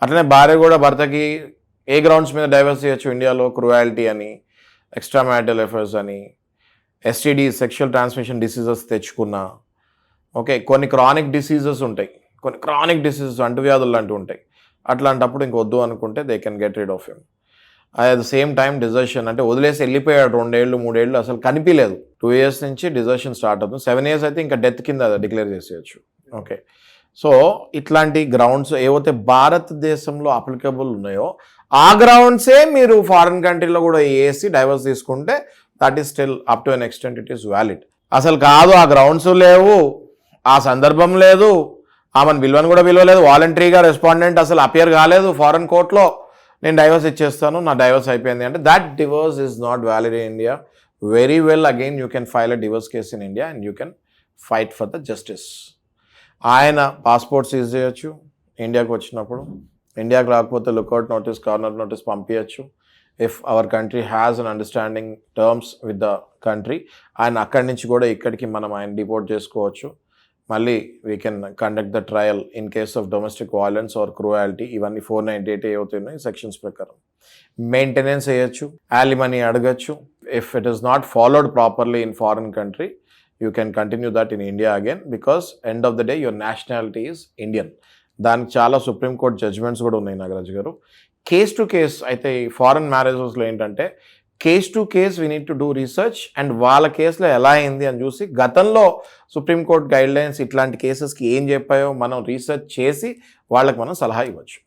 అట్లనే భార్య కూడా భర్తకి ఏ గ్రౌండ్స్ మీద డైవర్స్ చేయొచ్చు ఇండియాలో? క్రూయాలిటీ అని, ఎక్స్ట్రా మ్యారిటల్ అఫైర్స్ అని, ఎస్టీడీ సెక్షువల్ ట్రాన్స్మిషన్ డిసీజెస్ తెచ్చుకున్నా, ఓకే, కొన్ని క్రానిక్ డిసీజెస్ ఉంటాయి, కొన్ని క్రానిక్ డిసీజెస్ అంటువ్యాధులు లాంటివి ఉంటాయి. అట్లాంటప్పుడు ఇంక వద్దు అనుకుంటే they can get rid of him. At the same time desertion అంటే వదిలేసి వెళ్ళిపోయాడు 2 ఏళ్ళు 3 ఏళ్ళు అసలు కనిపించలేదు. 2 years నుంచి డిజర్షన్ స్టార్ట్ అవుతుంది. 7 years అయితే ఇంకా డెత్ కింద డిక్లేర్ చేసేయచ్చు. ఓకే, సో ఇట్లాంటి గ్రౌండ్స్ ఏవైతే భారతదేశంలో అప్లికబుల్ ఉన్నాయో ఆ గ్రౌండ్సే మీరు ఫారిన్ కంట్రీలో కూడా వేసి డైవర్స్ తీసుకుంటే that is still up to an extent it is valid. అసలు కాదు, ఆ గ్రౌండ్స్ లేవు, ఆ సందర్భం లేదు, ఆమెను విలువను కూడా విలువలేదు, వాలంటరీగా రెస్పాండెంట్ అసలు అపియర్ కాలేదు ఫారెన్ కోర్టులో, నేను డైవర్స్ ఇచ్చేస్తాను, నా డైవర్స్ అయిపోయింది అంటే that divorce is not valid in India. Very well, again you can file a divorce case in India and you can fight for the justice. ఆయన పాస్పోర్ట్ సీజ్ చేయొచ్చు ఇండియాకి వచ్చినప్పుడు, ఇండియాకి రాకపోతే లుకౌట్ నోటీస్, కార్నర్ నోటీస్ పంపించచ్చు. If our country has an understanding terms with the country, ఆయన అక్కడి నుంచి కూడా ఇక్కడికి మనం ఆయన డిపోర్ట్ చేసుకోవచ్చు. మళ్ళీ we can conduct the trial in case of domestic violence or cruelty. ఇవన్నీ 498 ఏవవుతున్నాయి సెక్షన్స్ ప్రకారం. మెయింటెనెన్స్ వేయచ్చు, యాలిమనీ అడగచ్చు. If it is not followed properly in foreign country, you can continue that in India again, because end of the day your nationality is Indian. దానికి చాలా supreme court judgements కూడా ఉన్నాయి నాగరాజు గారు. కేస్ టు కేస్ అయితే ఈ foreign మ్యారేజెస్లో ఏంటంటే case to case we need to do research and వాళ్ళ కేసులో ఎలా అయింది అని చూసి గతంలో సుప్రీంకోర్టు గైడ్ లైన్స్ ఇట్లాంటి కేసెస్కి ఏం చెప్పాయో మనం రీసెర్చ్ చేసి వాళ్ళకి మనం సలహా ఇవ్వచ్చు.